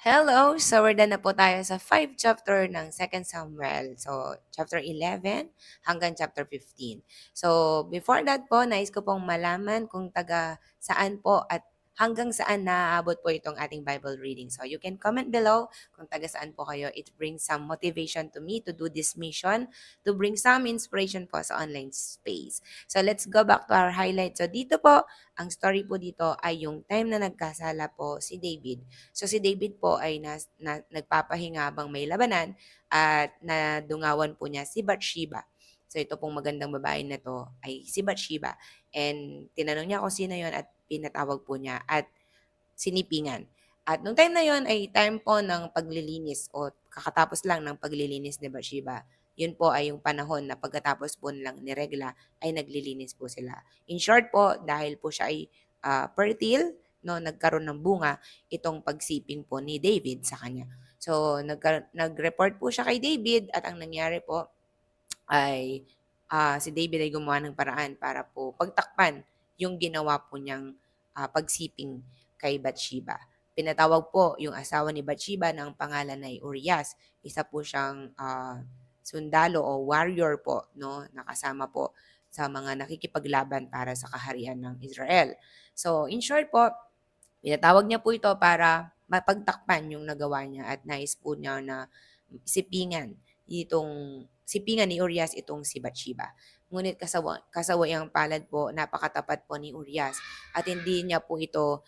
Hello! So, we're done na po tayo sa 5 chapter ng 2 Samuel. So, chapter 11 hanggang chapter 15. So, before that po, nais ko pong malaman kung taga saan po at hanggang saan naaabot po itong ating Bible reading. So, you can comment below kung taga saan po kayo. It brings some motivation to me to do this mission, to bring some inspiration po sa online space. So, let's go back to our highlights. So, dito po, ang story po dito ay yung time na nagkasala po si David. So si David po ay nagpapahinga habang may labanan at nadungawan po niya si Bathsheba. So ito pong magandang babae na to ay si Bathsheba. And tinanong niya kung sino yon at pinatawag po niya at sinipingan. At nung time na yon ay time po ng paglilinis o kakatapos lang ng paglilinis ni Bathsheba. Yun po ay yung panahon na pagkatapos po nilang niregla ay naglilinis po sila. In short po, dahil po siya ay fertile, no, nagkaroon ng bunga itong pagsiping po ni David sa kanya. So, nag-report po siya kay David at ang nangyari po ay si David ay gumawa ng paraan para po pagtakpan yung ginawa po niyang pagsiping kay Bathsheba. Pinatawag po yung asawa ni Bathsheba na ang pangalan ay Urias. Isa po siyang sundalo o warrior po, no, nakasama po sa mga nakikipaglaban para sa kaharian ng Israel. So, in short po, pinatawag niya po ito para mapagtakpan yung nagawa niya at nais po niya na sipingan ni Urias itong si Bathsheba. Ngunit kasawayang palad po, napakatapat po ni Urias at hindi niya po ito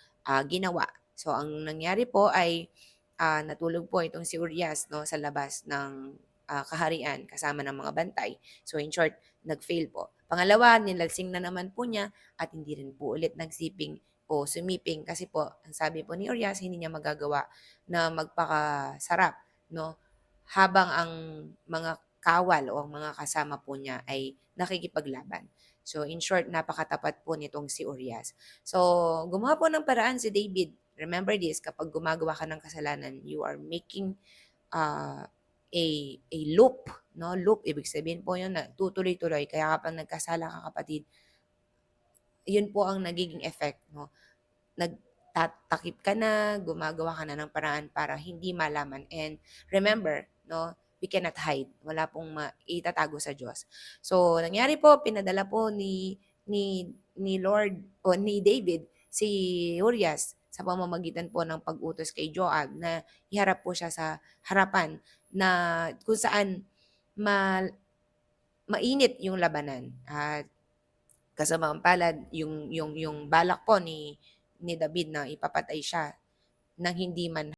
ginawa. So ang nangyari po ay natulog po itong si Urias, no, sa labas ng kaharian kasama ng mga bantay. So in short, nag-fail po. Pangalawa, nilalsing na naman po niya at hindi rin po ulit nagsiping o sumiping kasi po, ang sabi po ni Urias, hindi niya magagawa na magpakasarap, no? Habang ang mga kawal o ang mga kasama po niya ay nakikipaglaban. So, in short, napakatapat po nitong si Urias. So, gumawa po ng paraan si David. Remember this, kapag gumagawa ka ng kasalanan, you are making a loop, no? Loop, ibig sabihin po yun na tutuloy-tuloy. Kaya kapag nagkasala ka, kapatid, yun po ang nagiging effect, no? Nagtatakip ka na, gumagawa ka na ng paraan para hindi malaman. And remember, no, we cannot hide. Wala pong itatago sa Diyos. So, nangyari po, pinadala po ni Lord o ni David si Urias sa pamamagitan po ng pag-utos kay Joab na iharap po siya sa harapan na kung saan mainit yung labanan. At kasamaang palad yung balak po ni David na ipapatay siya nang hindi man